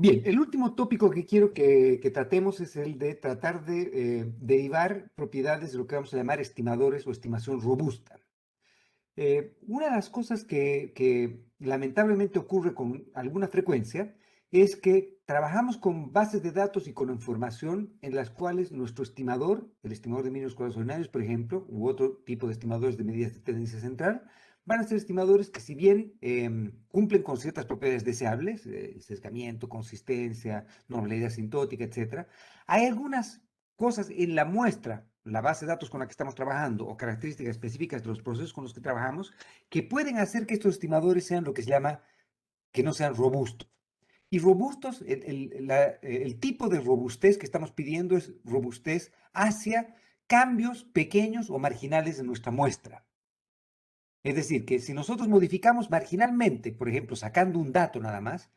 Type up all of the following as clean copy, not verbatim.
Bien, el último tópico que quiero que tratemos es el de tratar de derivar propiedades de lo que vamos a llamar estimadores o estimación robusta. Una de las cosas que lamentablemente ocurre con alguna frecuencia es que trabajamos con bases de datos y con información en las cuales nuestro estimador, el estimador de mínimos cuadrados ordinarios, por ejemplo, u otro tipo de estimadores de medidas de tendencia central, van a ser estimadores que si bien cumplen con ciertas propiedades deseables, sesgamiento, consistencia, normalidad asintótica, etcétera, hay algunas cosas en la muestra, la base de datos con la que estamos trabajando o características específicas de los procesos con los que trabajamos que pueden hacer que estos estimadores sean lo que se llama que no sean robustos. Y robustos, el tipo de robustez que estamos pidiendo es robustez hacia cambios pequeños o marginales de nuestra muestra. Es decir, que si nosotros modificamos marginalmente, por ejemplo, sacando un dato nada más,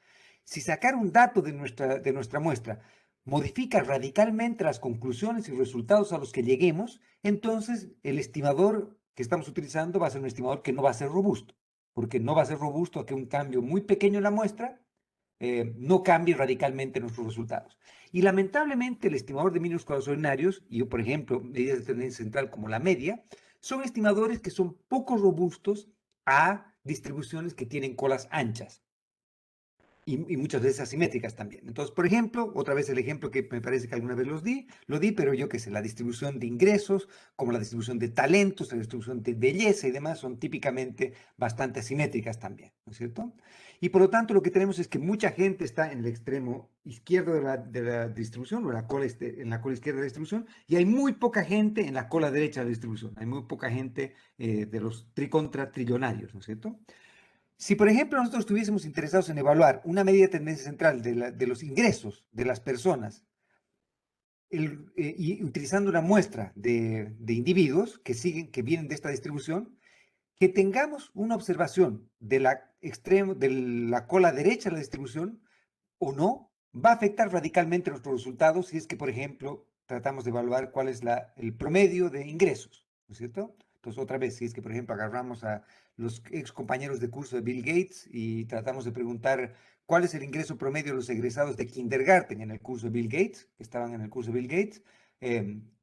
si sacar un dato de nuestra muestra modifica radicalmente las conclusiones y resultados a los que lleguemos, entonces el estimador que estamos utilizando va a ser un estimador que no va a ser robusto, porque no va a ser robusto a que un cambio muy pequeño en la muestra no cambie radicalmente nuestros resultados. Y lamentablemente el estimador de mínimos cuadrados ordinarios, y yo por ejemplo, medidas de tendencia central como la media, son estimadores que son poco robustos a distribuciones que tienen colas anchas y muchas veces asimétricas también. Entonces, por ejemplo, otra vez el ejemplo que me parece que alguna vez lo di, pero yo qué sé, la distribución de ingresos, como la distribución de talentos, la distribución de belleza y demás, son típicamente bastante asimétricas también, ¿no es cierto? Y por lo tanto, lo que tenemos es que mucha gente está en el extremo izquierdo de la distribución, o en en la cola izquierda de la distribución, y hay muy poca gente en la cola derecha de la distribución. Hay muy poca gente de los tricontratrillonarios, ¿no es cierto? Si, por ejemplo, nosotros estuviésemos interesados en evaluar una medida de tendencia central de los ingresos de las personas y utilizando una muestra de individuos que siguen, que vienen de esta distribución, que tengamos una observación de la cola derecha de la distribución o no, va a afectar radicalmente nuestros resultados si es que, por ejemplo, tratamos de evaluar cuál es el promedio de ingresos, ¿no es cierto? Entonces, otra vez, si es que, por ejemplo, agarramos a los ex compañeros de curso de Bill Gates y tratamos de preguntar cuál es el ingreso promedio de los egresados de kindergarten en el curso de Bill Gates, que estaban en el curso de Bill Gates,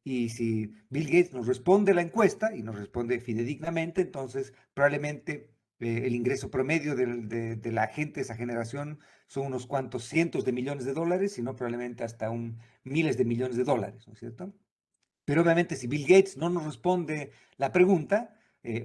y si Bill Gates nos responde la encuesta y nos responde fidedignamente, entonces probablemente el ingreso promedio de la gente de esa generación son unos cuantos cientos de millones de dólares, sino probablemente hasta miles de millones de dólares, ¿no es cierto? Pero obviamente si Bill Gates no nos responde la pregunta,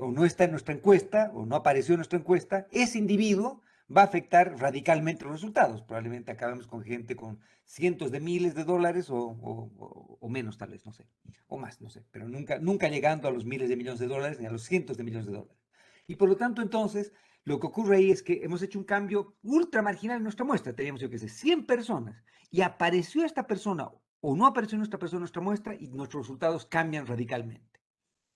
o no está en nuestra encuesta, o no apareció en nuestra encuesta, ese individuo va a afectar radicalmente los resultados. Probablemente acabemos con gente con cientos de miles de dólares o menos tal vez, no sé, o más, no sé, pero nunca llegando a los miles de millones de dólares ni a los cientos de millones de dólares. Y por lo tanto, entonces, lo que ocurre ahí es que hemos hecho un cambio ultra marginal en nuestra muestra. Teníamos, yo qué sé, 100 personas y apareció esta persona o no apareció nuestra persona en nuestra muestra y nuestros resultados cambian radicalmente.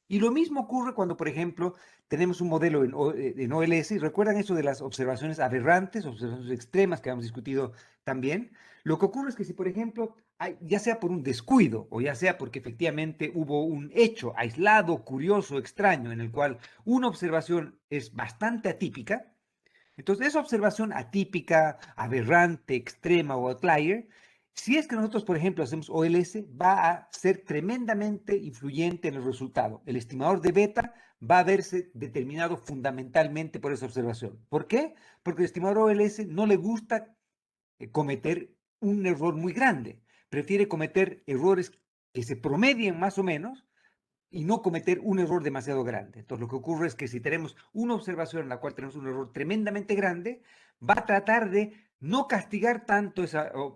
Y lo mismo ocurre cuando, por ejemplo, tenemos un modelo en OLS, y recuerdan eso de las observaciones aberrantes, observaciones extremas que hemos discutido también. Lo que ocurre es que si, por ejemplo, ya sea por un descuido o ya sea porque efectivamente hubo un hecho aislado, curioso, extraño, en el cual una observación es bastante atípica, entonces, esa observación atípica, aberrante, extrema o outlier, si es que nosotros, por ejemplo, hacemos OLS, va a ser tremendamente influyente en el resultado. El estimador de beta va a verse determinado fundamentalmente por esa observación. ¿Por qué? Porque el estimador OLS no le gusta cometer un error muy grande. Prefiere cometer errores que se promedien más o menos y no cometer un error demasiado grande. Entonces, lo que ocurre es que si tenemos una observación en la cual tenemos un error tremendamente grande, va a tratar de no castigar tanto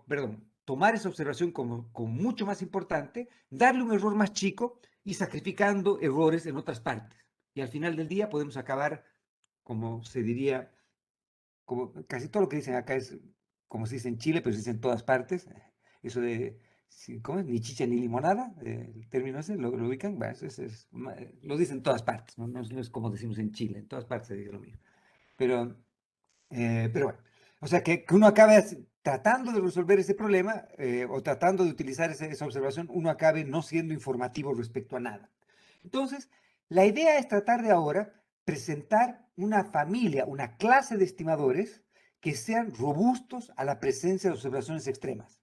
perdón, tomar esa observación como mucho más importante, darle un error más chico y sacrificando errores en otras partes. Y al final del día podemos acabar, como se diría, como casi todo lo que dicen acá es como se dice en Chile, pero se dice en todas partes. Eso de, ¿cómo es? Ni chicha ni limonada, el término ese, ¿lo ubican? Bueno, lo dicen en todas partes, no es como decimos en Chile, en todas partes se dice lo mismo. Pero, pero bueno, o sea que uno acabe tratando de resolver ese problema o tratando de utilizar esa observación, uno acabe no siendo informativo respecto a nada. Entonces, la idea es tratar de ahora presentar una familia, una clase de estimadores que sean robustos a la presencia de observaciones extremas,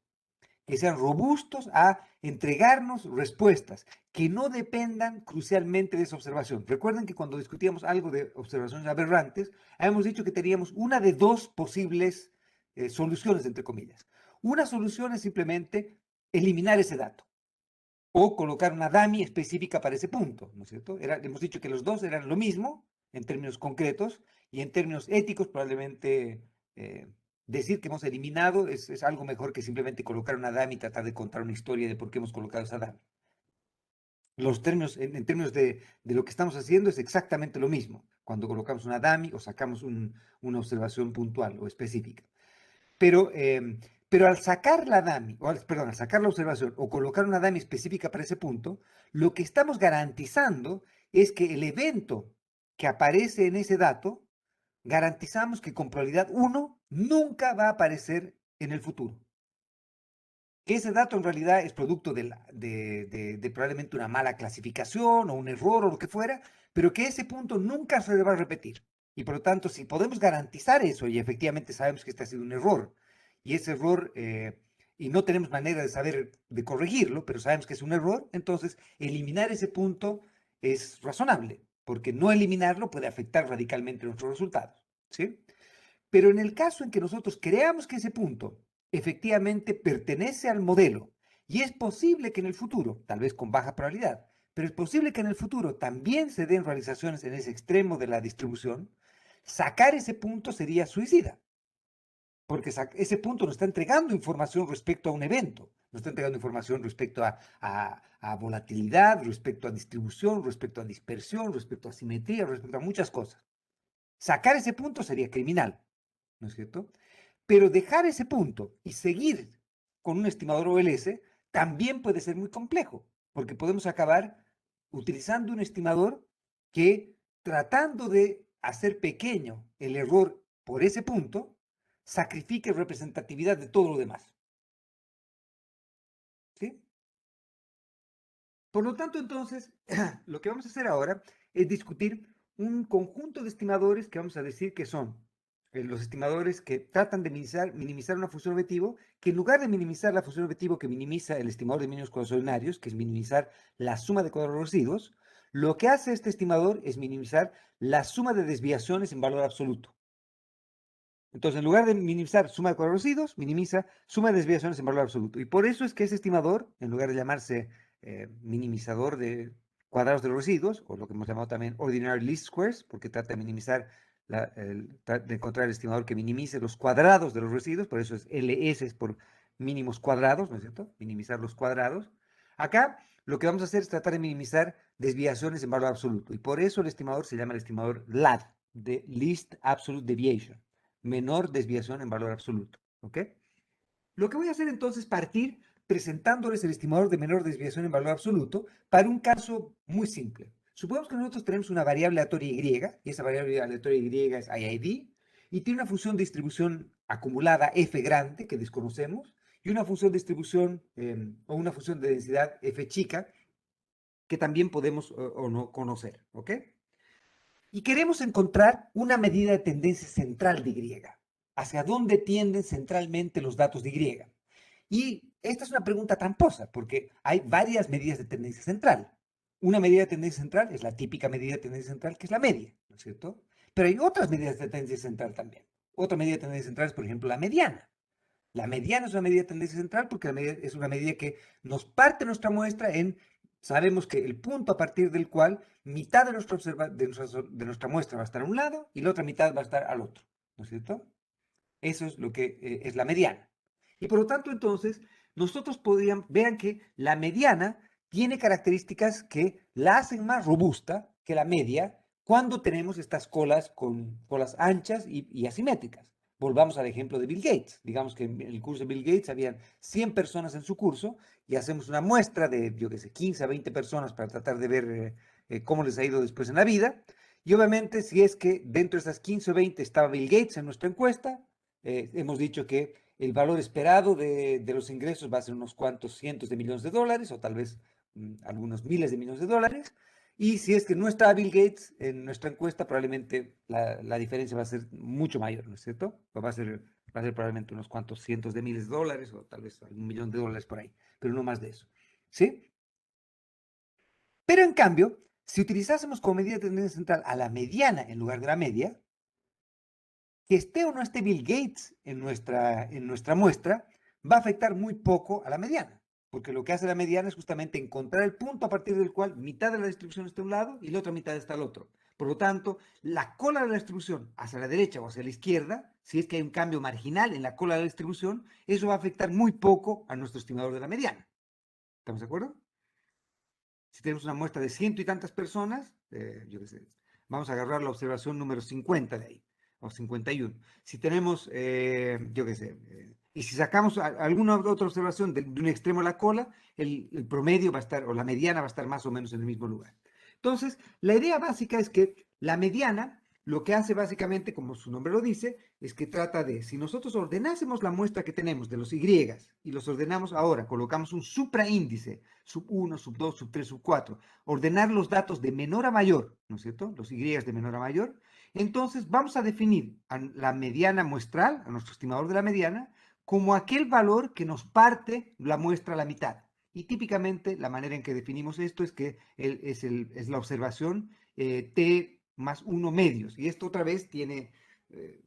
que sean robustos a entregarnos respuestas que no dependan crucialmente de esa observación. Recuerden que cuando discutíamos algo de observaciones aberrantes, habíamos dicho que teníamos una de dos posibles soluciones, entre comillas. Una solución es simplemente eliminar ese dato o colocar una dummy específica para ese punto, ¿no es cierto? Hemos dicho que los dos eran lo mismo en términos concretos y en términos éticos probablemente decir que hemos eliminado es algo mejor que simplemente colocar una dummy y tratar de contar una historia de por qué hemos colocado esa dummy. Los términos, en términos de lo que estamos haciendo es exactamente lo mismo cuando colocamos una dummy o sacamos una observación puntual o específica. Pero al sacar la dummy, perdón, al sacar la observación o colocar una dummy específica para ese punto, lo que estamos garantizando es que el evento que aparece en ese dato, garantizamos que con probabilidad 1 nunca va a aparecer en el futuro. Que ese dato en realidad es producto de probablemente una mala clasificación o un error o lo que fuera, pero que ese punto nunca se va a repetir. Y por lo tanto, si podemos garantizar eso, y efectivamente sabemos que este ha sido un error, y ese error, y no tenemos manera de saber, de corregirlo, pero sabemos que es un error, entonces eliminar ese punto es razonable, porque no eliminarlo puede afectar radicalmente nuestros resultados, ¿sí? Pero en el caso en que nosotros creamos que ese punto efectivamente pertenece al modelo y es posible que en el futuro, tal vez con baja probabilidad, pero es posible que en el futuro también se den realizaciones en ese extremo de la distribución, sacar ese punto sería suicida, porque ese punto nos está entregando información respecto a un evento, nos está entregando información respecto a volatilidad, respecto a distribución, respecto a dispersión, respecto a simetría, respecto a muchas cosas. Sacar ese punto sería criminal, ¿no es cierto? Pero dejar ese punto y seguir con un estimador OLS también puede ser muy complejo, porque podemos acabar utilizando un estimador que, tratando de hacer pequeño el error por ese punto, sacrifique representatividad de todo lo demás. ¿Sí? Por lo tanto, entonces, lo que vamos a hacer ahora es discutir un conjunto de estimadores que vamos a decir que son los estimadores que tratan de minimizar una función objetivo, que en lugar de minimizar la función objetivo que minimiza el estimador de mínimos cuadrados ordinarios, que es minimizar la suma de cuadrados residuos, lo que hace este estimador es minimizar la suma de desviaciones en valor absoluto. Entonces, en lugar de minimizar suma de cuadrados residuos, minimiza suma de desviaciones en valor absoluto. Y por eso es que ese estimador, en lugar de llamarse minimizador de cuadrados de los residuos, o lo que hemos llamado también ordinary least squares, porque trata de minimizar, de encontrar el estimador que minimice los cuadrados de los residuos, por eso es LS es por mínimos cuadrados, ¿no es cierto? Minimizar los cuadrados. Acá lo que vamos a hacer es tratar de minimizar desviaciones en valor absoluto. Y por eso el estimador se llama el estimador LAD, de Least Absolute Deviation, menor desviación en valor absoluto, ¿ok? Lo que voy a hacer entonces es partir presentándoles el estimador de menor desviación en valor absoluto para un caso muy simple. Supongamos que nosotros tenemos una variable aleatoria Y, y esa variable aleatoria Y es IID, y tiene una función de distribución acumulada f grande, que desconocemos, y una función de distribución o una función de densidad f chica, que también podemos o no conocer, ¿ok? Y queremos encontrar una medida de tendencia central de Y. ¿Hacia dónde tienden centralmente los datos de Y? Y esta es una pregunta tramposa, porque hay varias medidas de tendencia central. Una medida de tendencia central es la típica medida de tendencia central, que es la media, ¿no es cierto? Pero hay otras medidas de tendencia central también. Otra medida de tendencia central es, por ejemplo, la mediana. La mediana es una medida de tendencia central porque es una medida que nos parte nuestra muestra en, sabemos que el punto a partir del cual mitad de nuestra muestra va a estar a un lado y la otra mitad va a estar al otro, ¿no es cierto? Eso es lo que es la mediana. Y por lo tanto, entonces, nosotros podríamos, vean que la mediana tiene características que la hacen más robusta que la media cuando tenemos estas colas con colas anchas y asimétricas. Volvamos al ejemplo de Bill Gates. Digamos que en el curso de Bill Gates habían 100 personas en su curso y hacemos una muestra de, yo qué sé, 15 a 20 personas para tratar de ver cómo les ha ido después en la vida. Y obviamente, si es que dentro de esas 15 o 20 estaba Bill Gates en nuestra encuesta, hemos dicho que el valor esperado de los ingresos va a ser unos cuantos cientos de millones de dólares o tal vez algunos miles de millones de dólares. Y si es que no está Bill Gates en nuestra encuesta, probablemente la diferencia va a ser mucho mayor, ¿no es cierto? Va a ser probablemente unos cuantos cientos de miles de dólares o tal vez un millón de dólares por ahí, pero no más de eso. ¿Sí? Pero en cambio, si utilizásemos como medida de tendencia central a la mediana en lugar de la media, que esté o no esté Bill Gates en nuestra muestra, va a afectar muy poco a la mediana, porque lo que hace la mediana es justamente encontrar el punto a partir del cual mitad de la distribución está a un lado y la otra mitad está al otro. Por lo tanto, la cola de la distribución hacia la derecha o hacia la izquierda, si es que hay un cambio marginal en la cola de la distribución, eso va a afectar muy poco a nuestro estimador de la mediana. ¿Estamos de acuerdo? Si tenemos una muestra de ciento y tantas personas, yo qué sé, vamos a agarrar la observación número 50 de ahí, o 51. Si tenemos, yo qué sé, y si sacamos alguna otra observación de un extremo a la cola, el promedio va a estar, o la mediana va a estar más o menos en el mismo lugar. Entonces, la idea básica es que la mediana lo que hace básicamente, como su nombre lo dice, es que trata de, si nosotros ordenásemos la muestra que tenemos de los Y y los ordenamos ahora, colocamos un supraíndice, sub 1, sub 2, sub 3, sub 4, ordenar los datos de menor a mayor, ¿no es cierto? Los Y de menor a mayor, entonces vamos a definir a la mediana muestral, a nuestro estimador de la mediana, como aquel valor que nos parte la muestra a la mitad. Y típicamente la manera en que definimos esto es que es la observación T más 1 medios. Y esto otra vez tiene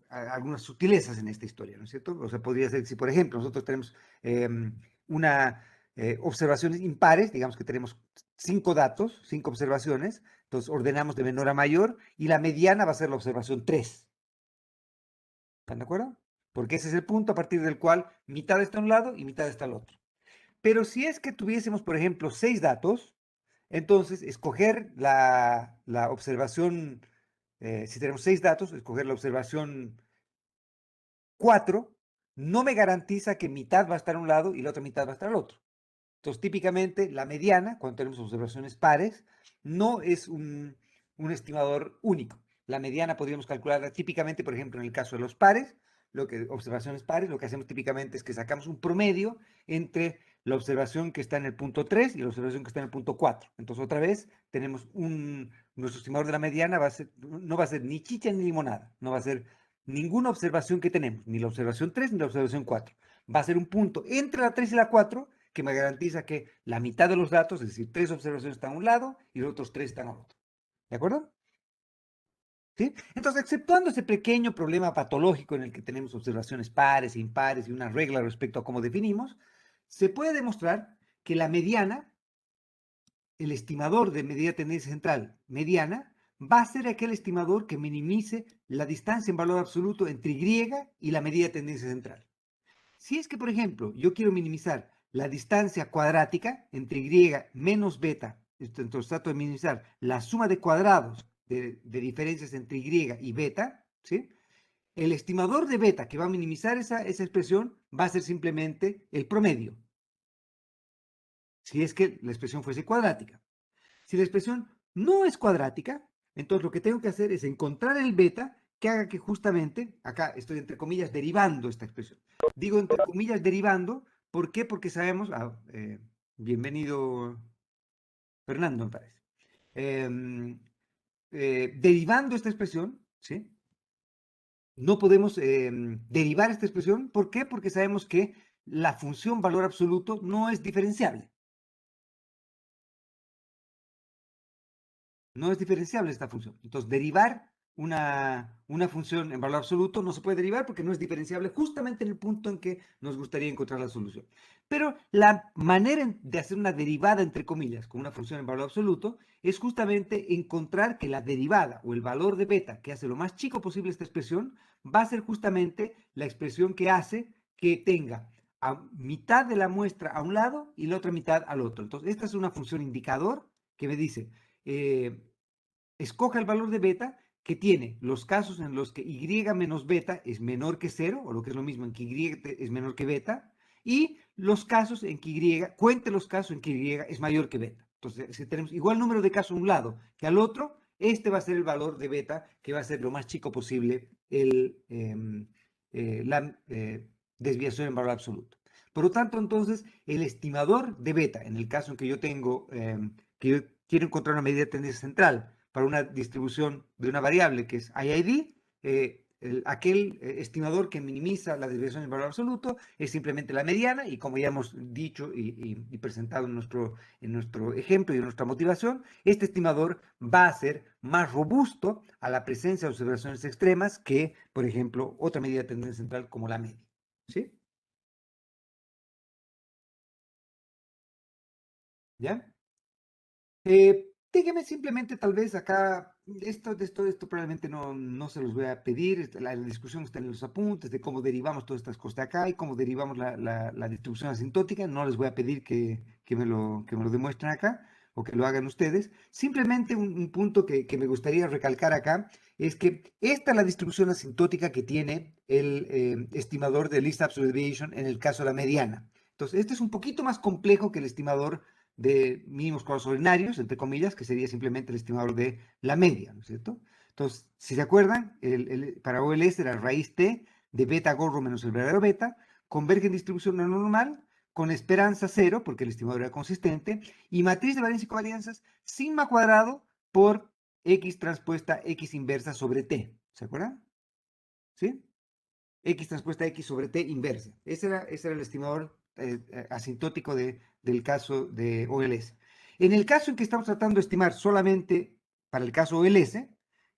algunas sutilezas en esta historia, ¿no es cierto? O sea, podría ser, si por ejemplo nosotros tenemos una observaciones impares, digamos que tenemos 5 datos, 5 observaciones, entonces ordenamos de menor a mayor y la mediana va a ser la observación 3. ¿Están de acuerdo? Porque ese es el punto a partir del cual mitad está a un lado y mitad está al otro. Pero si es que tuviésemos, por ejemplo, 6 datos, entonces escoger la observación, si tenemos 6 datos, escoger la observación 4 no me garantiza que mitad va a estar a un lado y la otra mitad va a estar al otro. Entonces, típicamente, la mediana, cuando tenemos observaciones pares, no es un estimador único. La mediana podríamos calcularla típicamente, por ejemplo, en el caso de los pares, observaciones pares, lo que hacemos típicamente es que sacamos un promedio entre la observación que está en el punto 3 y la observación que está en el punto 4. Entonces, otra vez, tenemos nuestro estimador de la mediana no va a ser ni chicha ni limonada, no va a ser ninguna observación que tenemos, ni la observación 3 ni la observación 4. Va a ser un punto entre la 3 y la 4 que me garantiza que la mitad de los datos, es decir, 3 observaciones están a un lado y los otros 3 están al otro. ¿De acuerdo? ¿Sí? Entonces, exceptuando ese pequeño problema patológico en el que tenemos observaciones pares e impares y una regla respecto a cómo definimos, se puede demostrar que la mediana, el estimador de medida de tendencia central mediana, va a ser aquel estimador que minimice la distancia en valor absoluto entre Y y la medida de tendencia central. Si es que, por ejemplo, yo quiero minimizar la distancia cuadrática entre Y menos beta, entonces trato de minimizar la suma de cuadrados de diferencias entre Y y beta, ¿sí? El estimador de beta que va a minimizar esa expresión va a ser simplemente el promedio, si es que la expresión fuese cuadrática. Si la expresión no es cuadrática, entonces lo que tengo que hacer es encontrar el beta que haga que justamente, acá estoy entre comillas derivando esta expresión. Digo entre comillas derivando, ¿por qué? Porque sabemos, bienvenido Fernando, me parece. Derivando esta expresión, ¿sí? No podemos derivar esta expresión, ¿por qué? Porque sabemos que la función valor absoluto no es diferenciable. No es diferenciable esta función. Entonces, derivar una función en valor absoluto no se puede derivar porque no es diferenciable justamente en el punto en que nos gustaría encontrar la solución. Pero la manera de hacer una derivada, entre comillas, con una función en valor absoluto, es justamente encontrar que la derivada o el valor de beta que hace lo más chico posible esta expresión va a ser justamente la expresión que hace que tenga a mitad de la muestra a un lado y la otra mitad al otro. Entonces, esta es una función indicador que me dice, escoja el valor de beta que tiene los casos en los que y menos beta es menor que 0, o lo que es lo mismo en que y es menor que beta, y los casos en que cuente los casos en que y es mayor que beta. Entonces, si tenemos igual número de casos a un lado que al otro, este va a ser el valor de beta, que va a ser lo más chico posible la desviación en valor absoluto. Por lo tanto, entonces, el estimador de beta, en el caso en que yo tengo, que yo quiero encontrar una medida de tendencia central para una distribución de una variable que es IID, aquel estimador que minimiza la desviación en valor absoluto es simplemente la mediana, y como ya hemos dicho y presentado en nuestro ejemplo y en nuestra motivación, este estimador va a ser más robusto a la presencia de observaciones extremas que, por ejemplo, otra medida de tendencia central como la media. ¿Sí? ¿Ya? Dígame simplemente, tal vez acá, esto probablemente no se los voy a pedir, la discusión está en los apuntes de cómo derivamos todas estas cosas de acá y cómo derivamos la distribución asintótica. No les voy a pedir que me lo demuestren acá o que lo hagan ustedes. Simplemente un punto que me gustaría recalcar acá es que esta es la distribución asintótica que tiene el estimador de least absolute deviation en el caso de la mediana. Entonces, este es un poquito más complejo que el estimador de mínimos cuadrados ordinarios, entre comillas, que sería simplemente el estimador de la media, ¿no es cierto? Entonces, si se acuerdan, para OLS era raíz t de beta gorro menos el verdadero beta, converge en distribución no normal, con esperanza cero, porque el estimador era consistente, y matriz de varianza y covarianzas, sigma cuadrado por x transpuesta x inversa sobre t. ¿Se acuerdan? ¿Sí? X transpuesta X sobre T inversa. Ese era el estimador asintótico del caso de OLS. En el caso en que estamos tratando de estimar solamente para el caso OLS, en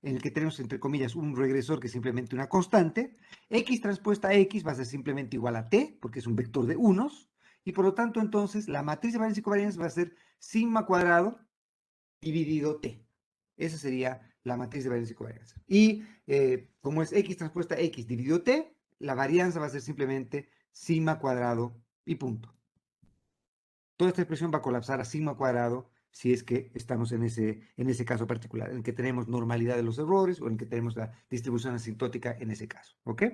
el que tenemos entre comillas un regresor que es simplemente una constante, X transpuesta X va a ser simplemente igual a T, porque es un vector de unos, y por lo tanto entonces la matriz de varianza y covarianza va a ser sigma cuadrado dividido T. Esa sería la matriz de varianza y covarianza. Y como es X transpuesta X dividido T, la varianza va a ser simplemente sigma cuadrado y punto. Toda esta expresión va a colapsar a sigma cuadrado si es que estamos en ese caso particular, en que tenemos normalidad de los errores o en que tenemos la distribución asintótica en ese caso. ¿Ok?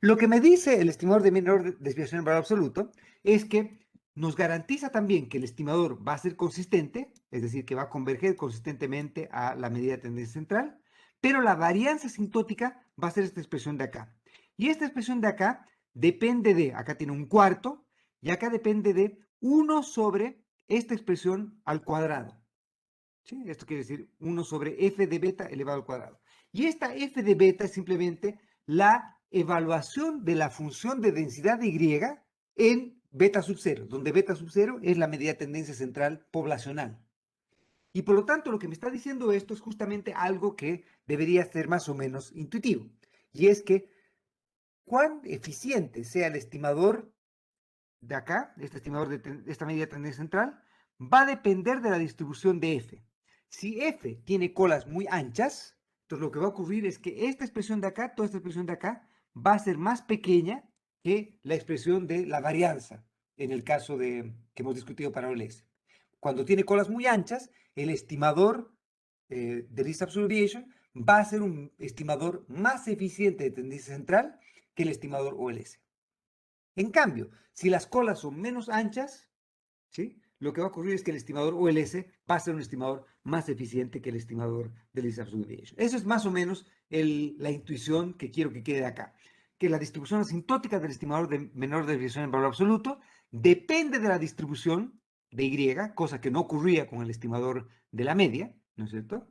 Lo que me dice el estimador de menor desviación en valor absoluto es que nos garantiza también que el estimador va a ser consistente, es decir, que va a converger consistentemente a la medida de tendencia central, pero la varianza asintótica va a ser esta expresión de acá. Y esta expresión de acá depende de, acá tiene un cuarto, y acá depende de 1 sobre esta expresión al cuadrado. ¿Sí? Esto quiere decir 1 sobre f de beta elevado al cuadrado. Y esta f de beta es simplemente la evaluación de la función de densidad de Y en beta sub 0, donde beta sub 0 es la medida de tendencia central poblacional. Y por lo tanto, lo que me está diciendo esto es justamente algo que debería ser más o menos intuitivo. Y es que cuán eficiente sea el estimador de acá, este estimador de esta medida de tendencia central, va a depender de la distribución de f. Si f tiene colas muy anchas, entonces lo que va a ocurrir es que esta expresión de acá, toda esta expresión de acá, va a ser más pequeña que la expresión de la varianza, en el caso que hemos discutido para OLS. Cuando tiene colas muy anchas, el estimador de least absolute deviation va a ser un estimador más eficiente de tendencia central que el estimador OLS. En cambio, si las colas son menos anchas, ¿sí? Lo que va a ocurrir es que el estimador OLS va a ser un estimador más eficiente que el estimador de least absolute deviation. Eso es más o menos la intuición que quiero que quede acá. Que la distribución asintótica del estimador de menor desviación en valor absoluto depende de la distribución de Y, cosa que no ocurría con el estimador de la media, ¿no es cierto?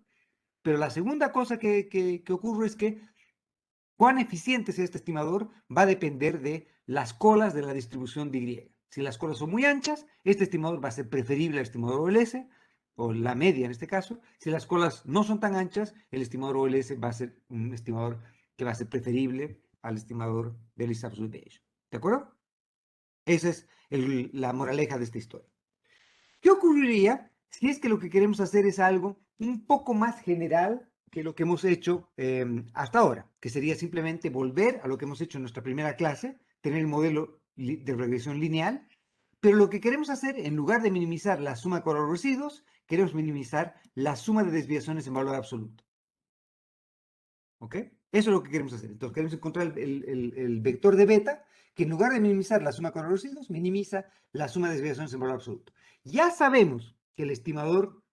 Pero la segunda cosa que ocurre es que cuán eficiente sea este estimador va a depender de las colas de la distribución de Y. Si las colas son muy anchas, este estimador va a ser preferible al estimador OLS, o la media en este caso. Si las colas no son tan anchas, el estimador OLS va a ser un estimador que va a ser preferible al estimador de least absolute deviation. ¿De acuerdo? Esa es la moraleja de esta historia. ¿Qué ocurriría si es que lo que queremos hacer es algo un poco más general que lo que hemos hecho hasta ahora? Que sería simplemente volver a lo que hemos hecho en nuestra primera clase, tener el modelo de regresión lineal, pero lo que queremos hacer, en lugar de minimizar la suma con los residuos, queremos minimizar la suma de desviaciones en valor absoluto. ¿Ok? Eso es lo que queremos hacer. Entonces queremos encontrar el vector de beta, que en lugar de minimizar la suma con los residuos, minimiza la suma de desviaciones en valor absoluto. Ya sabemos que el estimador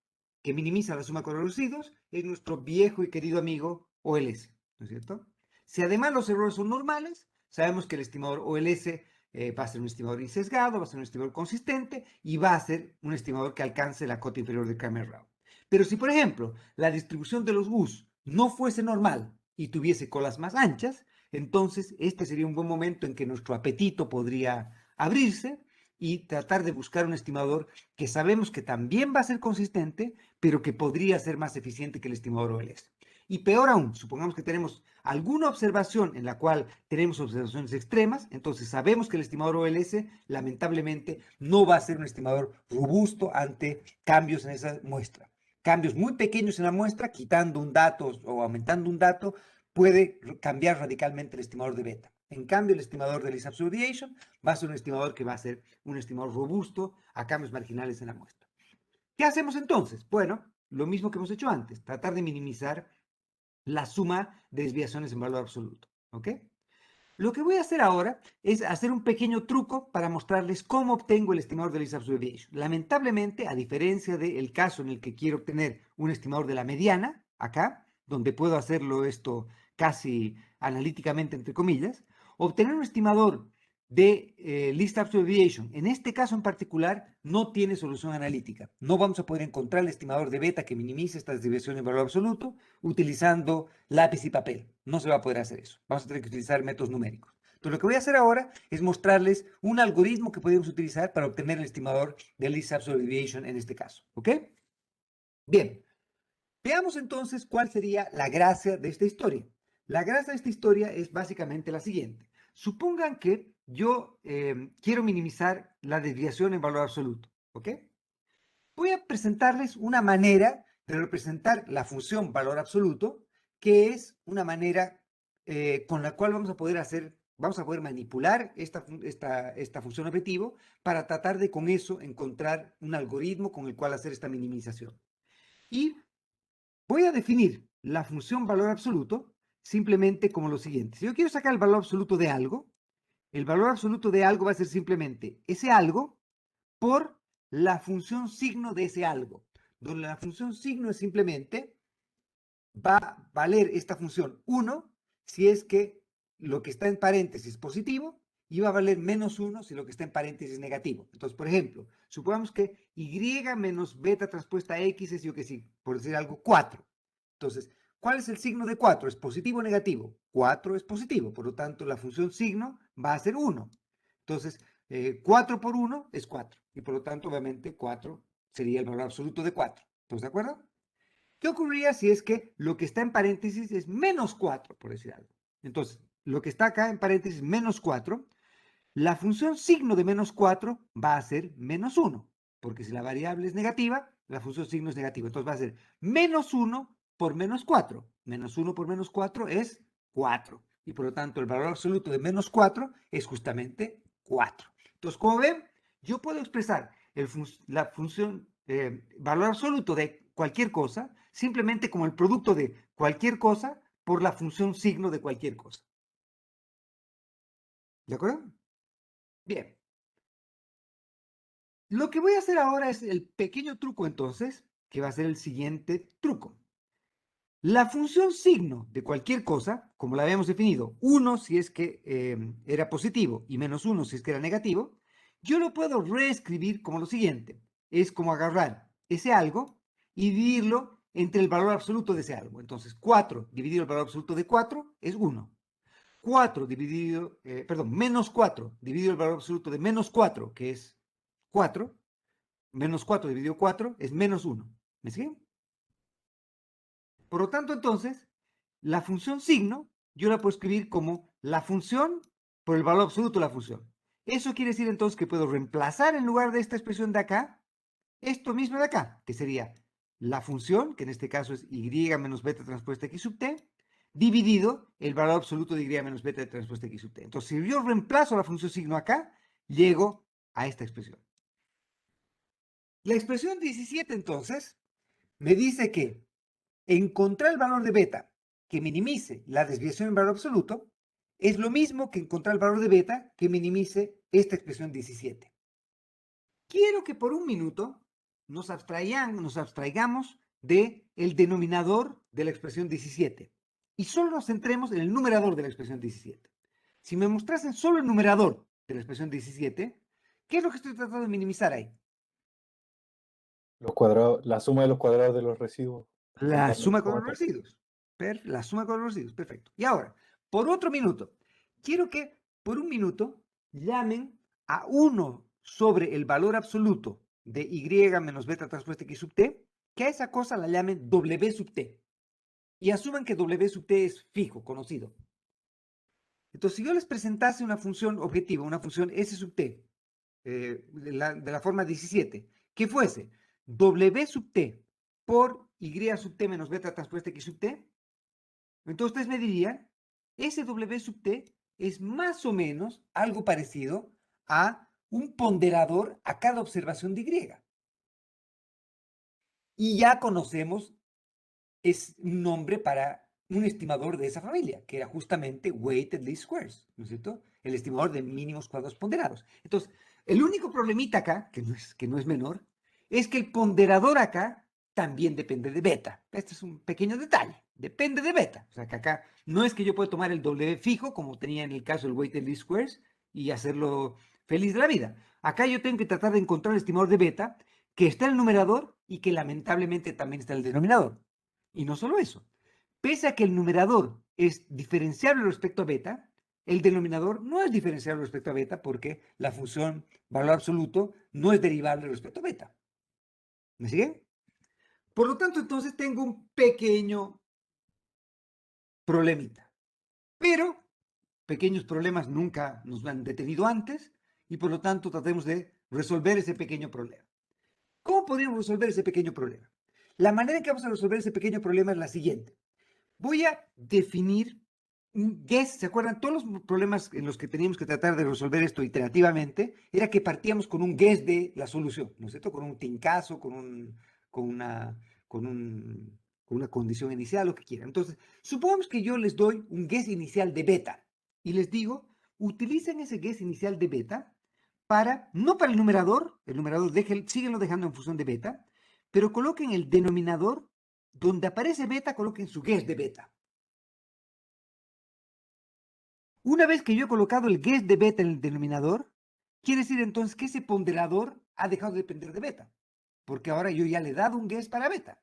que minimiza la suma con los residuos es nuestro viejo y querido amigo OLS, ¿no es cierto? Si además los errores son normales, sabemos que el estimador OLS va a ser un estimador insesgado, va a ser un estimador consistente y va a ser un estimador que alcance la cota inferior de Cramer-Rao. Pero si, por ejemplo, la distribución de los bus no fuese normal y tuviese colas más anchas, entonces este sería un buen momento en que nuestro apetito podría abrirse y tratar de buscar un estimador que sabemos que también va a ser consistente, pero que podría ser más eficiente que el estimador OLS. Y peor aún, supongamos que tenemos alguna observación en la cual tenemos observaciones extremas, entonces sabemos que el estimador OLS lamentablemente no va a ser un estimador robusto ante cambios en esa muestra. Cambios muy pequeños en la muestra, quitando un dato o aumentando un dato, puede cambiar radicalmente el estimador de beta. En cambio, el estimador de least absolute deviation va a ser un estimador que va a ser un estimador robusto a cambios marginales en la muestra. ¿Qué hacemos entonces? Bueno, lo mismo que hemos hecho antes, tratar de minimizar la suma de desviaciones en valor absoluto. ¿Ok? Lo que voy a hacer ahora es hacer un pequeño truco para mostrarles cómo obtengo el estimador de least absolute deviation. Lamentablemente, a diferencia del caso en el que quiero obtener un estimador de la mediana, acá, donde puedo hacerlo esto casi analíticamente, entre comillas, obtener un estimador de least absolute deviation, en este caso en particular, no tiene solución analítica. No vamos a poder encontrar el estimador de beta que minimice estas desviaciones en valor absoluto utilizando lápiz y papel. No se va a poder hacer eso. Vamos a tener que utilizar métodos numéricos. Entonces, lo que voy a hacer ahora es mostrarles un algoritmo que podemos utilizar para obtener el estimador de least absolute deviation en este caso. ¿Ok? Bien. Veamos entonces cuál sería la gracia de esta historia. La gracia de esta historia es básicamente la siguiente. Supongan que yo quiero minimizar la desviación en valor absoluto. ¿Ok? Voy a presentarles una manera de representar la función valor absoluto, que es una manera con la cual vamos a poder manipular esta función objetivo para tratar de con eso encontrar un algoritmo con el cual hacer esta minimización. Y voy a definir la función valor absoluto simplemente como lo siguiente. Si yo quiero sacar el valor absoluto de algo, el valor absoluto de algo va a ser simplemente ese algo por la función signo de ese algo, donde la función signo es simplemente, va a valer esta función 1 si es que lo que está en paréntesis es positivo y va a valer menos 1 si lo que está en paréntesis es negativo. Entonces, por ejemplo, supongamos que y menos beta transpuesta x es, yo que sí, por decir algo, 4. Entonces, ¿cuál es el signo de 4? ¿Es positivo o negativo? 4 es positivo, por lo tanto, la función signo va a ser 1. Entonces, 4 por 1 es 4. Y por lo tanto, obviamente, 4 sería el valor absoluto de 4. ¿Estamos de acuerdo? ¿Qué ocurriría si es que lo que está en paréntesis es menos 4, por decir algo? Entonces, lo que está acá en paréntesis menos 4, la función signo de menos 4 va a ser menos 1, porque si la variable es negativa, la función signo es negativa. Entonces va a ser menos 1 por menos 4. Menos 1 por menos 4 es 4. Y por lo tanto, el valor absoluto de menos 4 es justamente 4. Entonces, como ven, yo puedo expresar la función valor absoluto de cualquier cosa simplemente como el producto de cualquier cosa por la función signo de cualquier cosa. ¿De acuerdo? Bien. Lo que voy a hacer ahora es el pequeño truco entonces, que va a ser el siguiente truco. La función signo de cualquier cosa, como la habíamos definido, 1 si es que era positivo y menos 1 si es que era negativo, yo lo puedo reescribir como lo siguiente. Es como agarrar ese algo y dividirlo entre el valor absoluto de ese algo. Entonces, 4 dividido el valor absoluto de 4 es 1. 4 dividido, menos 4 dividido el valor absoluto de menos 4, que es 4, menos 4 dividido 4 es menos 1. ¿Me siguen? Por lo tanto, entonces, la función signo, yo la puedo escribir como la función por el valor absoluto de la función. Eso quiere decir entonces que puedo reemplazar en lugar de esta expresión de acá, esto mismo de acá, que sería la función, que en este caso es y menos beta transpuesta x sub t, dividido el valor absoluto de y menos beta transpuesta x sub t. Entonces, si yo reemplazo la función signo acá, llego a esta expresión. La expresión 17, entonces, me dice que encontrar el valor de beta que minimice la desviación en valor absoluto es lo mismo que encontrar el valor de beta que minimice esta expresión 17. Quiero que por un minuto nos abstraigamos del denominador de la expresión 17 y solo nos centremos en el numerador de la expresión 17. Si me mostrasen solo el numerador de la expresión 17, ¿qué es lo que estoy tratando de minimizar ahí? Los cuadrados, la suma de los cuadrados de los residuos. La Contarlo suma con como los tal. residuos. La suma con los residuos, perfecto. Y ahora, por otro minuto, quiero que por un minuto llamen a 1 sobre el valor absoluto de y menos beta transpuesta x sub t, que a esa cosa la llamen w sub t. Y asuman que w sub t es fijo, conocido. Entonces, si yo les presentase una función objetiva, una función s sub t, de la forma 17, que fuese w sub t por y sub t menos beta transpuesta x sub t, entonces ustedes me dirían, ese w sub t es más o menos algo parecido a un ponderador a cada observación de y. Y ya conocemos es un nombre para un estimador de esa familia, que era justamente weighted least squares, ¿no es cierto? El estimador de mínimos cuadrados ponderados. Entonces, el único problemita acá, que no es menor, es que el ponderador acá también depende de beta. Este es un pequeño detalle, depende de beta. O sea, que acá no es que yo pueda tomar el W fijo, como tenía en el caso del weighted least squares, y hacerlo feliz de la vida. Acá yo tengo que tratar de encontrar el estimador de beta que está en el numerador y que lamentablemente también está en el denominador. Y no solo eso, pese a que el numerador es diferenciable respecto a beta, el denominador no es diferenciable respecto a beta porque la función valor absoluto no es derivable respecto a beta. ¿Me siguen? Por lo tanto, entonces tengo un pequeño problemita. Pero pequeños problemas nunca nos han detenido antes y por lo tanto tratemos de resolver ese pequeño problema. ¿Cómo podríamos resolver ese pequeño problema? La manera en que vamos a resolver ese pequeño problema es la siguiente. Voy a definir un guess. ¿Se acuerdan? Todos los problemas en los que teníamos que tratar de resolver esto iterativamente era que partíamos con un guess de la solución, ¿no es cierto? Con un tincazo, con una, con un, con una condición inicial, lo que quieran. Entonces, supongamos que yo les doy un guess inicial de beta y les digo, utilicen ese guess inicial de beta para, no para el numerador síguenlo dejando en función de beta, pero coloquen el denominador donde aparece beta, coloquen su guess de beta. Una vez que yo he colocado el guess de beta en el denominador, quiere decir entonces que ese ponderador ha dejado de depender de beta, porque ahora yo ya le he dado un guess para beta.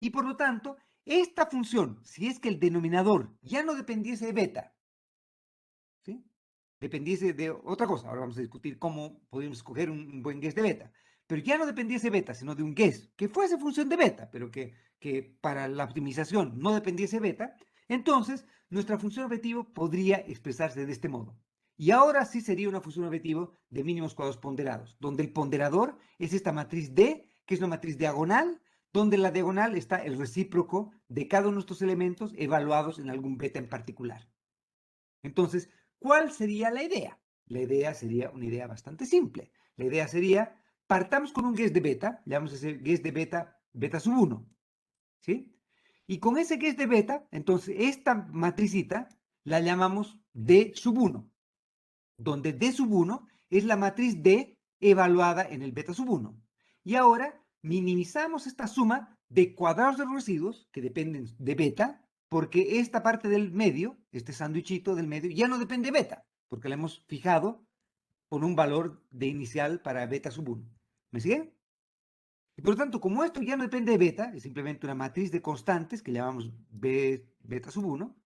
Y por lo tanto, esta función, si es que el denominador ya no dependiese de beta, ¿sí? Dependiese de otra cosa, ahora vamos a discutir cómo podríamos escoger un buen guess de beta, pero ya no dependiese de beta, sino de un guess que fuese función de beta, pero que para la optimización no dependiese de beta, entonces nuestra función objetivo podría expresarse de este modo. Y ahora sí sería una función objetivo de mínimos cuadrados ponderados, donde el ponderador es esta matriz D, que es una matriz diagonal, donde en la diagonal está el recíproco de cada uno de estos elementos evaluados en algún beta en particular. Entonces, ¿cuál sería la idea? La idea sería una idea bastante simple. La idea sería, partamos con un guess de beta, llamamos ese guess de beta, beta sub 1, ¿sí? Y con ese guess de beta, entonces esta matricita la llamamos D sub 1, donde D sub 1 es la matriz D evaluada en el beta sub 1. Y ahora minimizamos esta suma de cuadrados de los residuos que dependen de beta, porque esta parte del medio, este sándwichito del medio, ya no depende de beta, porque la hemos fijado con un valor de inicial para beta sub 1. ¿Me siguen? Y por lo tanto, como esto ya no depende de beta, es simplemente una matriz de constantes que llamamos beta sub 1,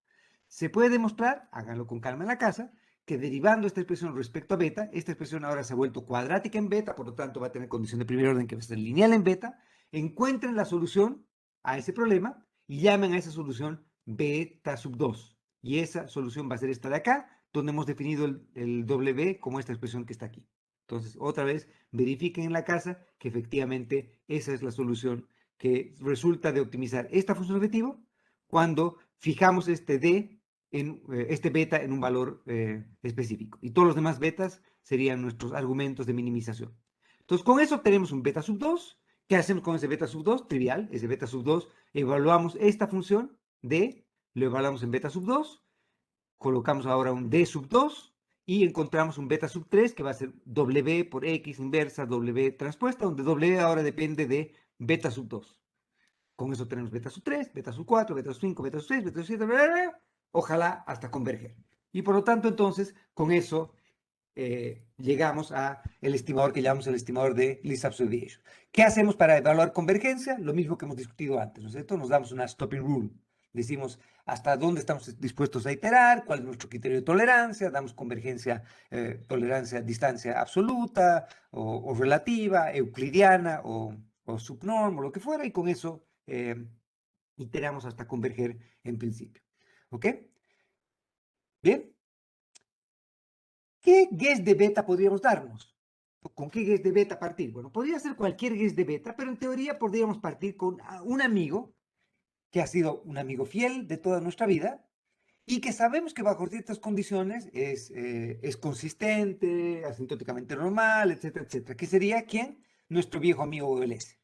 se puede demostrar, háganlo con calma en la casa, que derivando esta expresión respecto a beta, esta expresión ahora se ha vuelto cuadrática en beta, por lo tanto va a tener condición de primer orden que va a ser lineal en beta, encuentren la solución a ese problema y llamen a esa solución beta sub 2. Y esa solución va a ser esta de acá, donde hemos definido el W como esta expresión que está aquí. Entonces, otra vez, verifiquen en la casa que efectivamente esa es la solución que resulta de optimizar esta función objetivo cuando fijamos este D este beta en un valor específico. Y todos los demás betas serían nuestros argumentos de minimización. Entonces, con eso obtenemos un beta sub 2. ¿Qué hacemos con ese beta sub 2? Trivial, ese beta sub 2, evaluamos esta función D, lo evaluamos en beta sub 2, colocamos ahora un D sub 2 y encontramos un beta sub 3 que va a ser W por X inversa W transpuesta, donde W ahora depende de beta sub 2. Con eso tenemos beta sub 3, beta sub 4, beta sub 5, beta sub 6, beta sub 7, bla, bla, bla, ojalá hasta converger. Y por lo tanto, entonces, con eso llegamos a el estimador que llamamos el estimador de least absolute deviation. ¿Qué hacemos para evaluar convergencia? Lo mismo que hemos discutido antes, ¿no es cierto? Nos damos una stopping rule. Decimos hasta dónde estamos dispuestos a iterar, cuál es nuestro criterio de tolerancia, damos convergencia, tolerancia, distancia absoluta o relativa, euclidiana o subnorm o lo que fuera, y con eso iteramos hasta converger en principio. ¿Ok? Bien. ¿Qué guess de beta podríamos darnos? ¿Con qué guess de beta partir? Bueno, podría ser cualquier guess de beta, pero en teoría podríamos partir con un amigo que ha sido un amigo fiel de toda nuestra vida y que sabemos que bajo ciertas condiciones es consistente, asintóticamente normal, etcétera, etcétera. ¿Qué sería quién? Nuestro viejo amigo OLS.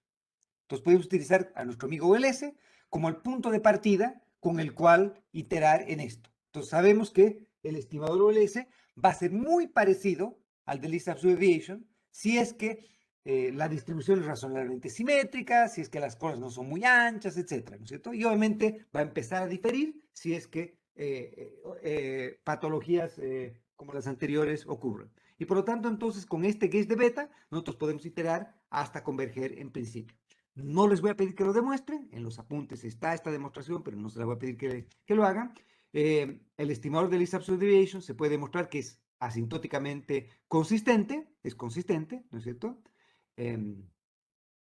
Entonces podemos utilizar a nuestro amigo OLS como el punto de partida con el cual iterar en esto. Entonces sabemos que el estimador OLS va a ser muy parecido al de least absolute deviation si es que la distribución es razonablemente simétrica, si es que las colas no son muy anchas, etcétera, ¿no es cierto? Y obviamente va a empezar a diferir si es que patologías como las anteriores ocurren. Y por lo tanto, entonces, con este guess de beta, nosotros podemos iterar hasta converger en principio. No les voy a pedir que lo demuestren, en los apuntes está esta demostración, pero no se les voy a pedir que lo hagan. El estimador de least absolute deviation se puede demostrar que es asintóticamente consistente, ¿no es cierto?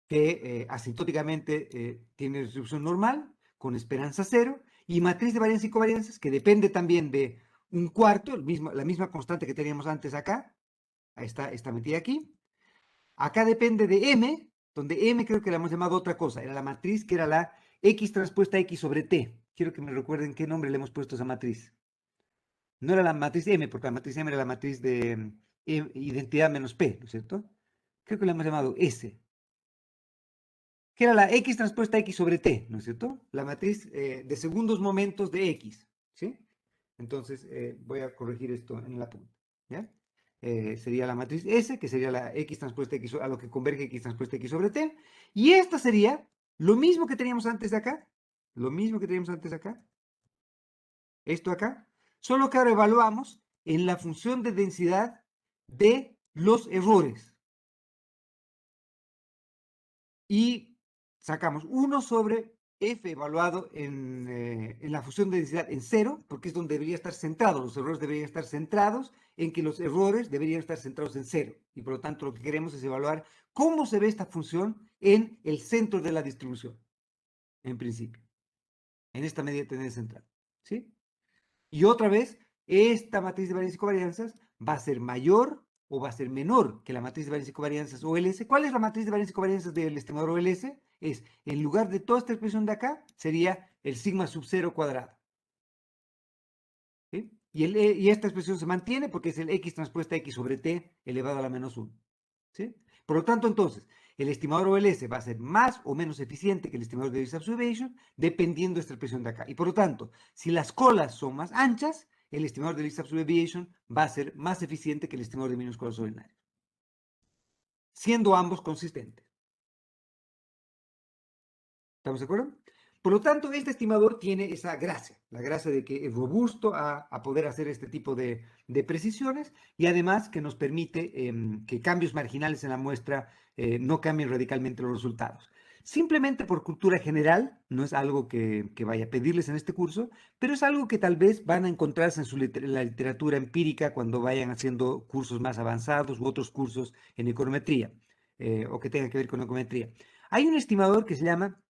Que asintóticamente tiene distribución normal, con esperanza cero, y matriz de varianza y covarianzas, que depende también de un cuarto, la misma constante que teníamos antes acá, está metida aquí. Acá depende de M, donde M creo que la hemos llamado otra cosa, era la matriz que era la X transpuesta X sobre T. Quiero que me recuerden qué nombre le hemos puesto a esa matriz. No era la matriz M, porque la matriz M era la matriz de identidad menos P, ¿no es cierto? Creo que la hemos llamado S, que era la X transpuesta X sobre T, ¿no es cierto? La matriz de segundos momentos de X, ¿sí? Entonces voy a corregir esto en la punta, ¿ya? Sería la matriz S, que sería la X transpuesta X, a lo que converge X transpuesta X sobre T. Y esta sería lo mismo que teníamos antes de acá, lo mismo que teníamos antes de acá, esto acá, solo que ahora evaluamos en la función de densidad de los errores. Y sacamos 1 sobre F evaluado en la función de densidad en 0, porque es donde debería estar centrado. Los errores deberían estar centrados en que los errores deberían estar centrados en 0. Y por lo tanto lo que queremos es evaluar cómo se ve esta función en el centro de la distribución, en principio, en esta media de tendencia central. ¿Sí? Y otra vez, esta matriz de varianzas y covarianzas va a ser mayor o va a ser menor que la matriz de varianzas y covarianzas OLS. ¿Cuál es la matriz de varianzas y covarianzas del estimador OLS? Es, en lugar de toda esta expresión de acá, sería el sigma sub 0 cuadrado. ¿Sí? Y esta expresión se mantiene porque es el X transpuesta X sobre T elevado a la menos 1. ¿Sí? Por lo tanto, entonces, el estimador OLS va a ser más o menos eficiente que el estimador de least absolute deviation, dependiendo de esta expresión de acá. Y por lo tanto, si las colas son más anchas, el estimador de least absolute deviation va a ser más eficiente que el estimador de minúsculos ordinarios, siendo ambos consistentes. ¿Estamos de acuerdo? Por lo tanto, este estimador tiene esa gracia, la gracia de que es robusto a poder hacer este tipo de precisiones y además que nos permite que cambios marginales en la muestra no cambien radicalmente los resultados. Simplemente por cultura general, no es algo que vaya a pedirles en este curso, pero es algo que tal vez van a encontrarse en la literatura empírica cuando vayan haciendo cursos más avanzados u otros cursos en econometría o que tengan que ver con econometría. Hay un estimador que se llama,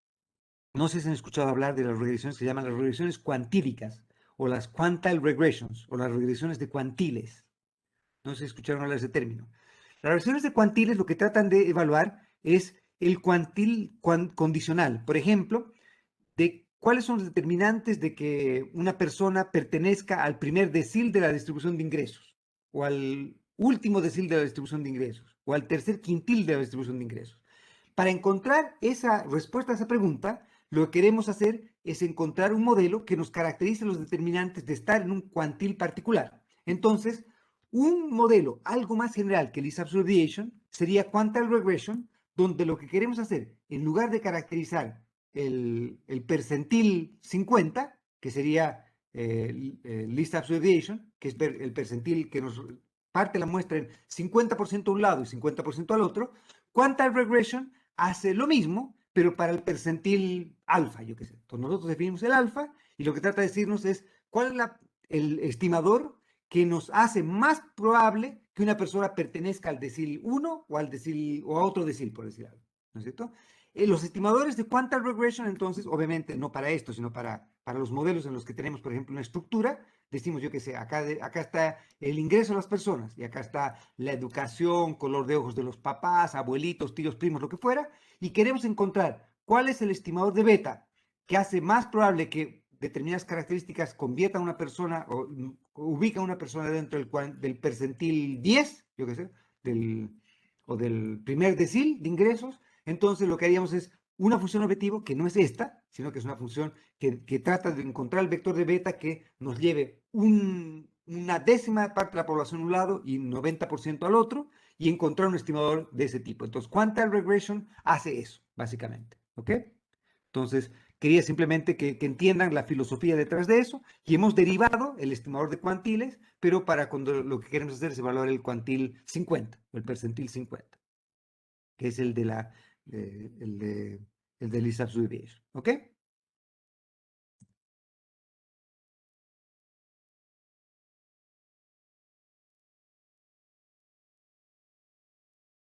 no sé si han escuchado hablar de las regresiones que se llaman las regresiones cuantílicas o las quantile regressions o las regresiones de cuantiles. No sé si escucharon hablar de ese término. Las regresiones de cuantiles lo que tratan de evaluar es el cuantil condicional. Por ejemplo, de cuáles son los determinantes de que una persona pertenezca al primer decil de la distribución de ingresos o al último decil de la distribución de ingresos o al tercer quintil de la distribución de ingresos. Para encontrar esa respuesta a esa pregunta, lo que queremos hacer es encontrar un modelo que nos caracterice los determinantes de estar en un cuantil particular. Entonces, un modelo algo más general que el least absolute deviation sería quantile regression, donde lo que queremos hacer, en lugar de caracterizar el percentil 50, que sería least absolute deviation, que es el percentil que nos parte la muestra en 50% a un lado y 50% al otro, Quantile Regression hace lo mismo, pero para el percentil alfa, yo qué sé. Entonces nosotros definimos el alfa y lo que trata de decirnos es cuál es el estimador que nos hace más probable que una persona pertenezca al decil 1 o, o a otro decil, por decir algo. ¿No es cierto? Los estimadores de Quantile Regression, entonces, obviamente no para esto, sino para los modelos en los que tenemos, por ejemplo, una estructura, decimos, yo qué sé, acá está el ingreso de las personas y acá está la educación, color de ojos de los papás, abuelitos, tíos, primos, lo que fuera, y queremos encontrar cuál es el estimador de beta que hace más probable que determinadas características conviertan a una persona o ubica a una persona dentro del percentil 10, yo qué sé, o del primer decil de ingresos. Entonces lo que haríamos es una función objetivo que no es esta, sino que es una función que trata de encontrar el vector de beta que nos lleve una décima parte de la población a un lado y 90% al otro, y encontrar un estimador de ese tipo. Entonces, Quantile Regression hace eso, básicamente. ¿Ok? Entonces, quería simplemente que entiendan la filosofía detrás de eso, y hemos derivado el estimador de cuantiles, pero para cuando lo que queremos hacer es evaluar el cuantil 50, o el percentil 50, que es el de el de Lisa Subdivision. ¿Ok?